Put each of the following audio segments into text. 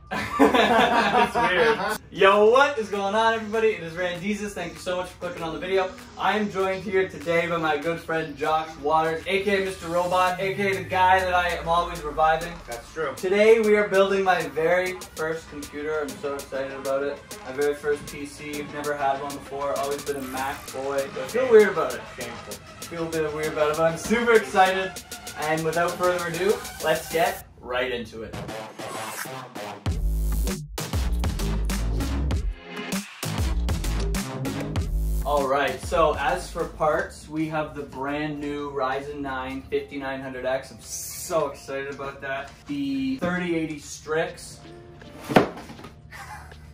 That's weird. Yo, what is going on, everybody? It is Randeezus. Thank you so much for clicking on the video. I am joined here today by my good friend Josh Waters, aka Mr. Robot, aka the guy that I am always reviving. That's true. Today we are building my very first computer. I'm so excited about it. My very first PC. Never had one before. Always been a Mac boy. So I feel weird about it. Shameful. I feel a bit weird about it, but I'm super excited. And without further ado, let's get right into it. Alright, so as for parts, we have the brand new Ryzen 9 5900X. I'm so excited about that. The 3080 Strix.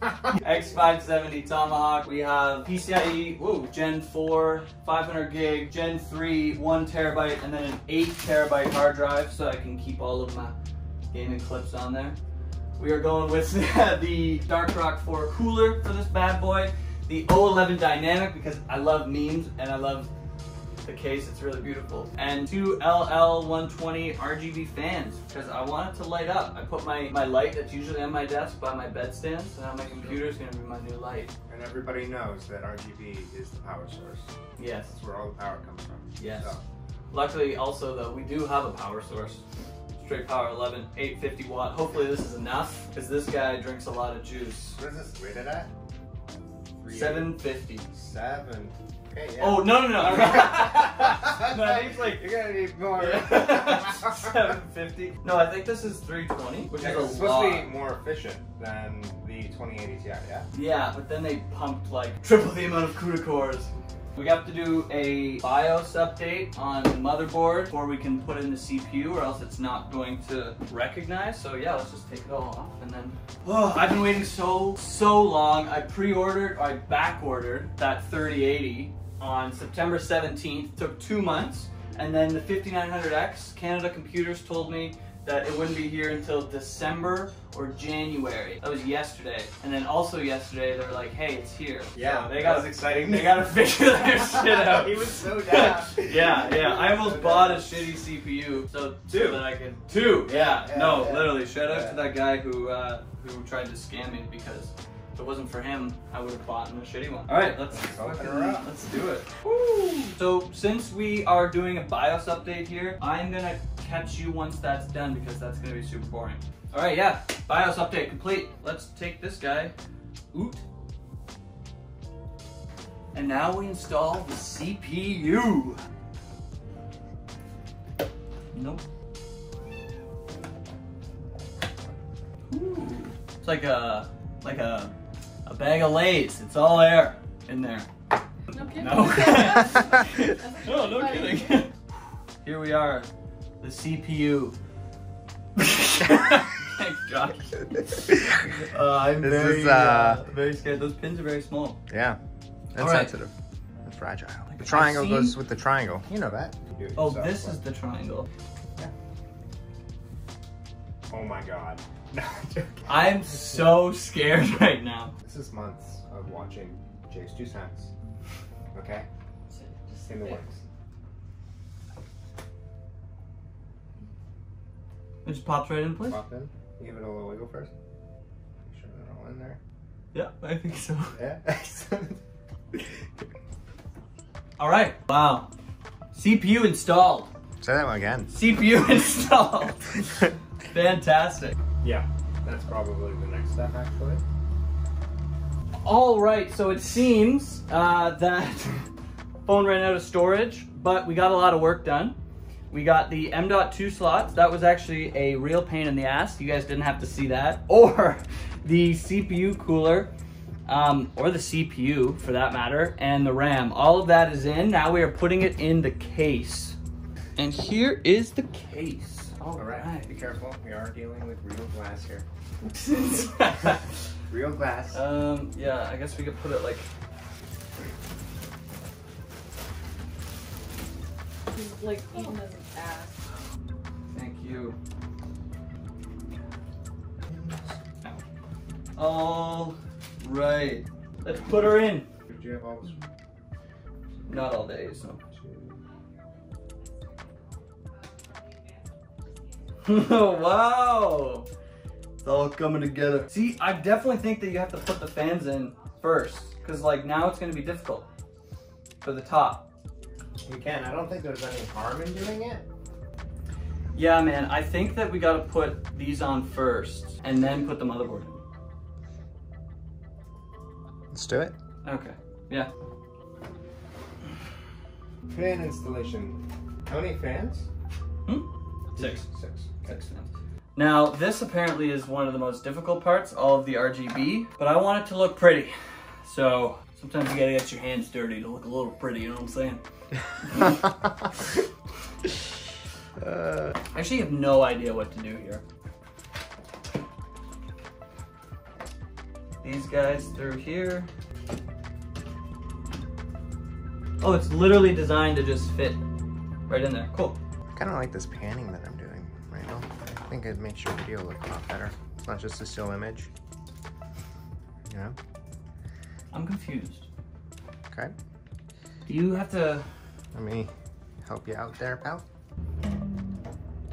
X570 Tomahawk. We have PCIe, Gen 4, 500 gig, Gen 3, 1 terabyte, and then an 8 terabyte hard drive so I can keep all of my gaming clips on there. We are going with the Darkrock 4 cooler for this bad boy. The O11 Dynamic because I love memes and I love the case, it's really beautiful. And two LL120 RGB fans because I want it to light up. I put my light that's usually on my desk by my bedstand, so now my computer is going to be my new light. And everybody knows that RGB is the power source. Yes. That's where all the power comes from. Yes. So. Luckily also though, we do have a power source. Straight power 11, 850 watt. Hopefully this is enough because this guy drinks a lot of juice. What is this rated at? 750. 7. Okay, yeah. Oh, no. No, I think it's like... You're gonna need more. 750. No, I think this is 320, which is a lot. It's supposed to be more efficient than the 2080 Ti, yeah? Yeah, but then they pumped like triple the amount of CUDA cores. We have to do a BIOS update on the motherboard before we can put in the CPU or else it's not going to recognize. So yeah, let's just take it all off and then... Oh, I've been waiting so long. I back-ordered that 3080 on September 17th. Took 2 months. And then the 5900X, Canada Computers told me that it wouldn't be here until December or January. That was yesterday. And then also yesterday, they were like, hey, it's here. Yeah, so that was exciting. They gotta figure their shit out. He was so down. Yeah. I almost bought a shitty CPU. So that I could... Literally. Shout out to that guy who tried to scam me because if it wasn't for him, I would have bought him a shitty one. All right, let's do it. Woo. So since we are doing a BIOS update here, I'm gonna catch you once that's done because that's gonna be super boring. All right, yeah, BIOS update complete. Let's take this guy, and now we install the CPU. Nope. Ooh. It's like a bag of Lay's. It's all air in there. No kidding. No. No kidding. Here we are, the CPU. Thanks, Josh. I'm very scared. Those pins are very small. Yeah, and sensitive and fragile. Like the triangle goes with the triangle. You know that. Oh, this is the triangle. Yeah. Oh my god. No, I'm so scared right now. This is months of watching Jay's 2 cents. Okay? Just in the works. It just pops right in place? Pop in. You give it a little wiggle first. Make sure they're all in there. Yeah, I think so. Yeah, excellent. Alright. Wow. CPU installed. Say that one again. CPU installed. Fantastic. Yeah, that's probably the next step actually. Alright, so it seems that phone ran out of storage, but we got a lot of work done. We got the M.2 slots. That was actually a real pain in the ass. You guys didn't have to see that. Or the CPU cooler, or the CPU for that matter, and the RAM. All of that is in. Now we are putting it in the case. And here is the case. All right. Be careful. We are dealing with real glass here. Real glass. Yeah, I guess we could put it like... He's like eating his ass. Thank you. All right. Let's put her in. Did you have all this? Not all day, so. Oh, wow. It's all coming together. See, I definitely think that you have to put the fans in first, because like now it's gonna be difficult for the top. You can. I don't think there's any harm in doing it. Yeah, man, I think that we gotta put these on first and then put the motherboard in. Let's do it. Okay, yeah. Fan installation. How many fans? Six. Six. Six fans. Now, this apparently is one of the most difficult parts, all of the RGB, but I want it to look pretty. So sometimes you gotta get your hands dirty to look a little pretty, you know what I'm saying? I actually have no idea what to do here. These guys through here. Oh, it's literally designed to just fit right in there. Cool. I kind of like this panning that I'm doing right now. I think it makes your video look a lot better. It's not just a still image. You know? I'm confused. Okay. Do you have to... Let me help you out there, pal.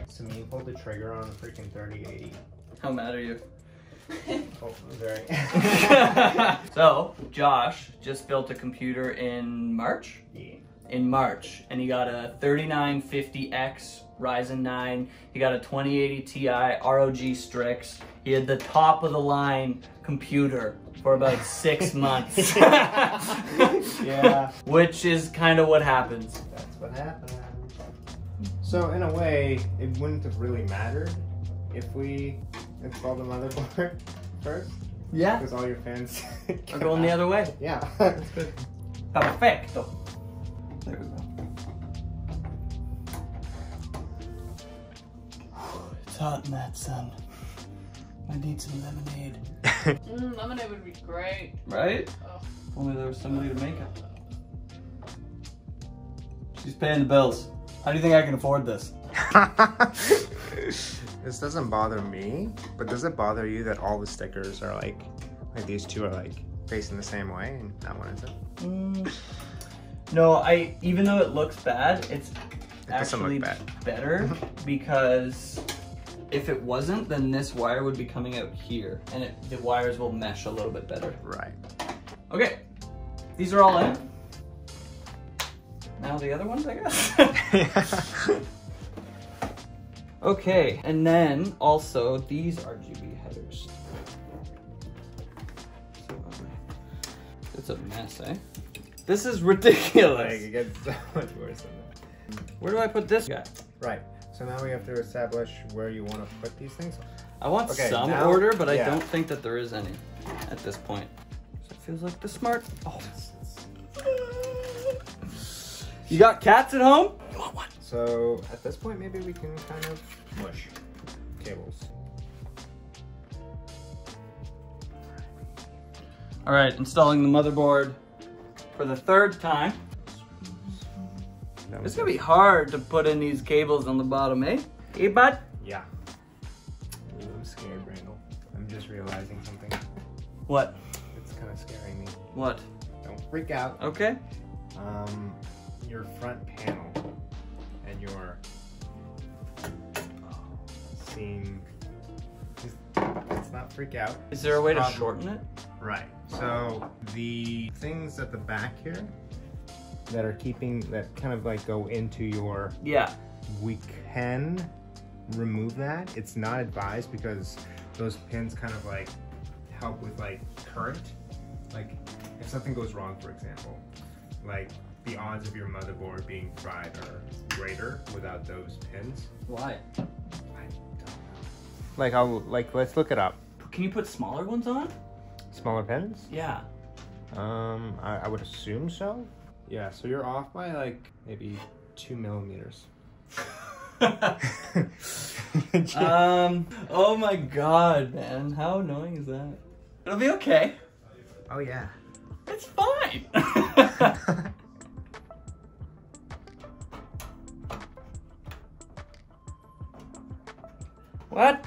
So you pulled the trigger on a freaking 3080. How mad are you? Oh, very. So, Josh just built a computer in March? Yeah. In March, and he got a 3950X Ryzen 9. He got a 2080 Ti ROG Strix. He had the top of the line computer for about 6 months. Yeah. Which is kind of what happens. That's what happened. So in a way, it wouldn't have really mattered if we installed the motherboard first. Yeah. Because all your fans Are going the other way. Yeah. That's good. Perfecto. There we go. It's hot in that sun. I need some lemonade. Lemonade would be great. Right? Oh. If only there was somebody to make it. She's paying the bills. How do you think I can afford this? This doesn't bother me, but does it bother you that all the stickers are like these two are like facing the same way and that one isn't? No, even though it looks bad, it's actually look bad. better because if it wasn't, then this wire would be coming out here and the wires will mesh a little bit better. Right. Okay, these are all in. Now the other ones, I guess. Okay, and then also these RGB headers. It's a mess, eh? This is ridiculous. Like, it gets so much worse than that. Where do I put this guy? Right. So now we have to establish where you want to put these things. I want Okay, some now- order, but I yeah. don't think that there is any at this point. So it feels like the smart. Oh. You got cats at home? You want one? So at this point, maybe we can kind of mush cables. All right, installing the motherboard for the third time. It's gonna be hard to put in these cables on the bottom, eh? Hey, bud? Yeah. Ooh, I'm scared, Randall. I'm just realizing something. What? It's kind of scaring me. What? Don't freak out. Okay. Your front panel and your seam. Let's not freak out. Is there a way to shorten it? Right. So the things at the back here that are that kind of like go into your, Yeah. we can remove that. It's not advised because those pins kind of like help with like current. Like if something goes wrong, for example, like the odds of your motherboard being fried are greater without those pins. Why? I don't know. Like let's look it up. Can you put smaller ones on? Smaller pins? Yeah. I would assume so. Yeah, so you're off by like maybe 2 millimeters. Oh my god, man. How annoying is that? It'll be okay. Oh yeah. It's fine. What?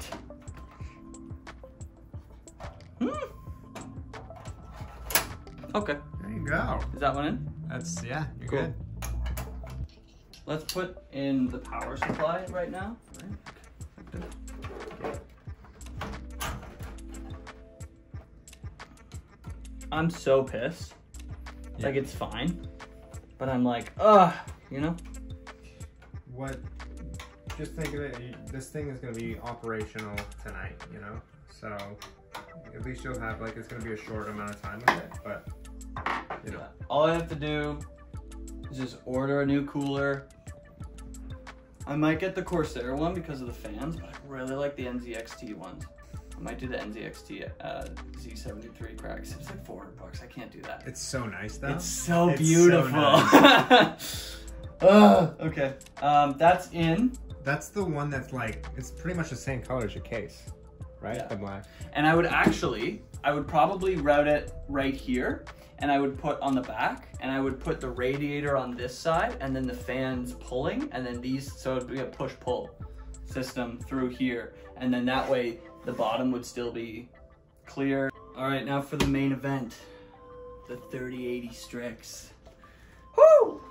Okay. There you go. Is that one in? That's, yeah, you're Cool. good. Let's put in the power supply right now. I'm so pissed. Yeah. Like, it's fine. But I'm like, ugh, you know? What? Just think of it. This thing is going to be operational tonight, you know? So at least you'll have, like, it's going to be a short amount of time with it, but, you know. All I have to do is just order a new cooler. I might get the Corsair one because of the fans, but I really like the NZXT ones. I might do the NZXT Z73 cracks. It's like $400. I can't do that. It's so nice, though. It's so It's beautiful. so nice. Okay, that's in. That's the one that's like, it's pretty much the same color as your case, right? Yeah. The black. And I would probably route it right here, and I would put on the back, and I would put the radiator on this side, and then the fans pulling, and then these, so it'd be a push-pull system through here, and then that way the bottom would still be clear. All right, now for the main event, the 3080 Strix. Woo!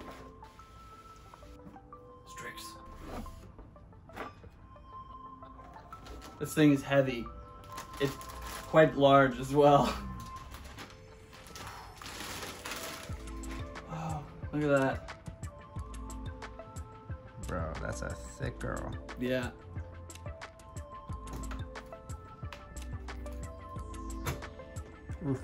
Strix. This thing is heavy. It's quite large as well. Oh, look at that. Bro, that's a thick girl. Yeah. Oof.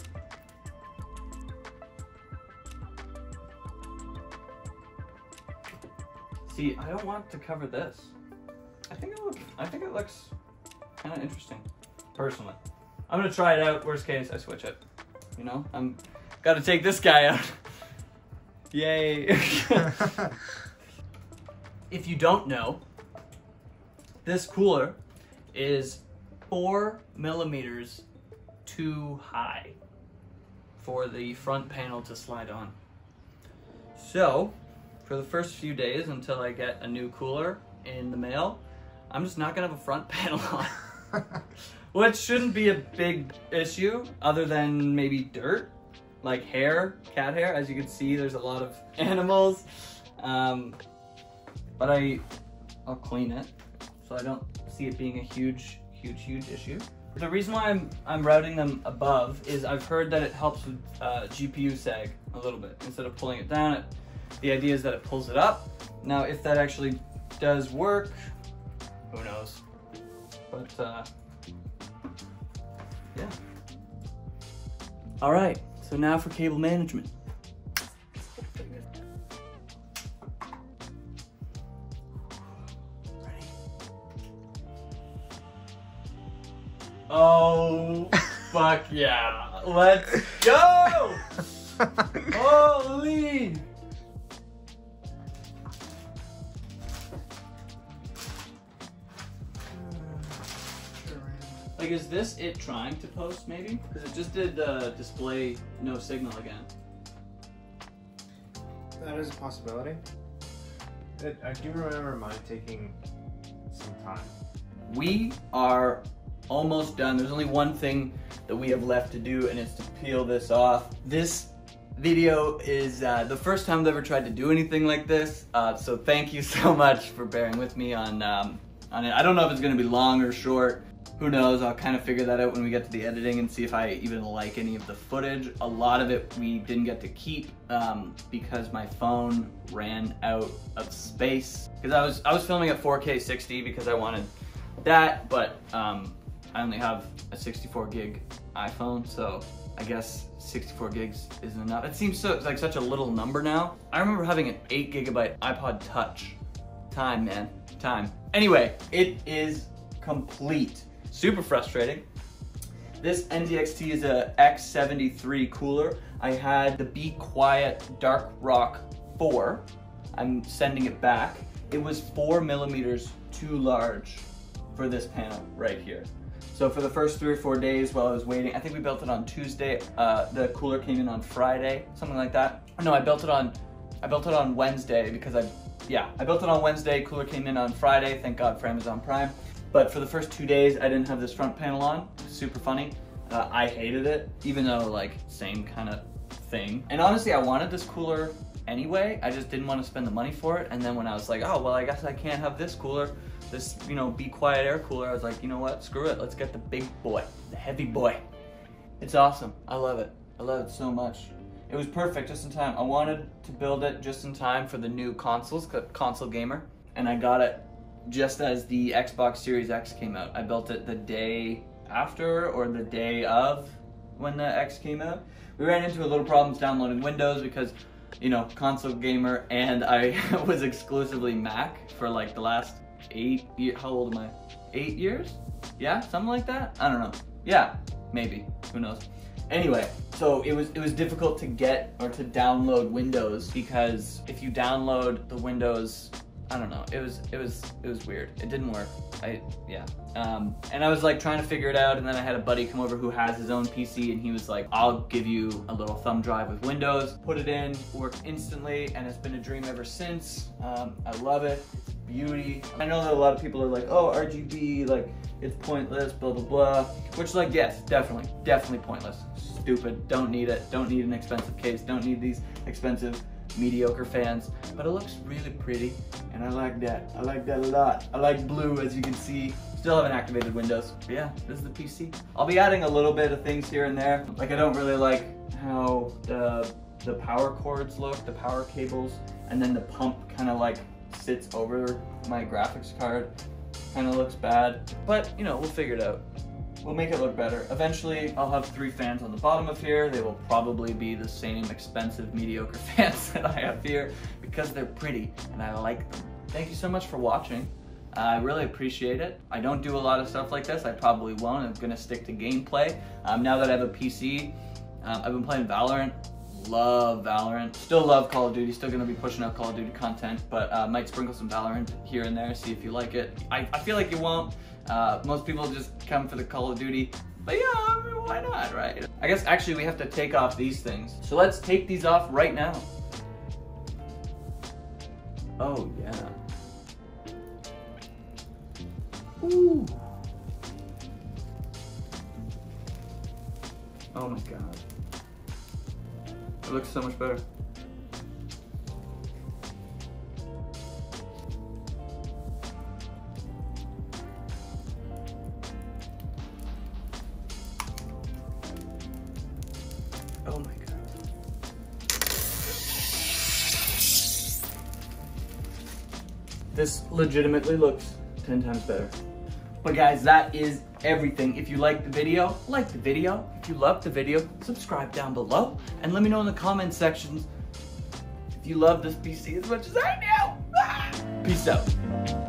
See, I don't want to cover this. I think it looks kind of interesting, personally. I'm gonna try it out. Worst case, I switch it. You know, gotta take this guy out. Yay! If you don't know, this cooler is 4 millimeters too high for the front panel to slide on. So, for the first few days until I get a new cooler in the mail, I'm just not gonna have a front panel on. Which shouldn't be a big issue other than maybe dirt, like hair, cat hair. As you can see, there's a lot of animals. But I'll clean it, so I don't see it being a huge issue. The reason why I'm routing them above is I've heard that it helps with GPU sag a little bit. Instead of pulling it down, the idea is that it pulls it up. Now, if that actually does work, who knows? But yeah. All right, so now for cable management. Oh, fuck yeah. Let's go! Holy! Like, is this it trying to post, maybe? Because it just did the display no signal again. That is a possibility. I do remember mine taking some time. We are almost done. There's only one thing that we have left to do, and it's to peel this off. This video is the first time I've ever tried to do anything like this, so thank you so much for bearing with me on it. I don't know if it's going to be long or short. Who knows? I'll kind of figure that out when we get to the editing and see if I even like any of the footage. A lot of it we didn't get to keep because my phone ran out of space. Because I was filming at 4K 60 because I wanted that, but I only have a 64 gig iPhone, so I guess 64 gigs isn't enough. It seems so, it's like such a little number now. I remember having an 8 gigabyte iPod Touch. Time, man, time. Anyway, it is complete. Super frustrating. This NZXT is a X73 cooler. I had the Be Quiet Dark Rock 4. I'm sending it back. It was 4 millimeters too large for this panel right here. So for the first 3 or 4 days while I was waiting, I think we built it on Tuesday. The cooler came in on Friday, something like that. No, I built it on Wednesday because I built it on Wednesday. Cooler came in on Friday. Thank God for Amazon Prime. But for the first 2 days, I didn't have this front panel on. Super funny. I hated it, even though like same kind of thing. And honestly, I wanted this cooler anyway. I just didn't want to spend the money for it. And then when I was like, oh, well, I guess I can't have this cooler, this, you know, Be Quiet air cooler, I was like, you know what, screw it. Let's get the big boy, the heavy boy. It's awesome. I love it. I love it so much. It was perfect, just in time. I wanted to build it just in time for the new consoles, console gamer, and I got it just as the Xbox Series X came out. I built it the day after or the day of when the X came out. We ran into a little problems downloading Windows because, you know, console gamer, and I was exclusively Mac for like the last 8 years. How old am I? 8 years? Yeah, something like that? I don't know. Yeah, maybe. Who knows? Anyway, so it was difficult to get or to download Windows because if you download the Windows, I don't know, it was weird. It didn't work. And I was like trying to figure it out, and then I had a buddy come over who has his own PC, and he was like, I'll give you a little thumb drive with Windows, put it in, worked instantly, and it's been a dream ever since. I love it. It's beauty. I know that a lot of people are like, oh, RGB, like it's pointless, blah blah blah, which, like, yes, definitely pointless, stupid, don't need it, don't need an expensive case, don't need these expensive mediocre fans, but it looks really pretty, and I like that a lot. I like blue, as you can see. Still haven't activated Windows, but yeah, this is the PC. I'll be adding a little bit of things here and there. Like, I don't really like how the power cords look, the power cables, and then the pump kind of like sits over my graphics card. Kind of looks bad, but you know, we'll figure it out. We'll make it look better. Eventually, I'll have 3 fans on the bottom of here. They will probably be the same expensive, mediocre fans that I have here because they're pretty and I like them. Thank you so much for watching. I really appreciate it. I don't do a lot of stuff like this. I probably won't. I'm gonna stick to gameplay. Now that I have a PC, I've been playing Valorant. Love Valorant. Still love Call of Duty. Still gonna be pushing out Call of Duty content, but might sprinkle some Valorant here and there, see if you like it. I feel like you won't. Most people just come for the Call of Duty, but yeah, I mean, why not, right? I guess actually we have to take off these things. So let's take these off right now. Oh yeah. Ooh. Oh my god. It looks so much better. Oh my god. This legitimately looks 10 times better. But guys, that is everything. If you liked the video, like the video. If you loved the video, subscribe down below. And let me know in the comment sections if you love this PC as much as I do. Peace out.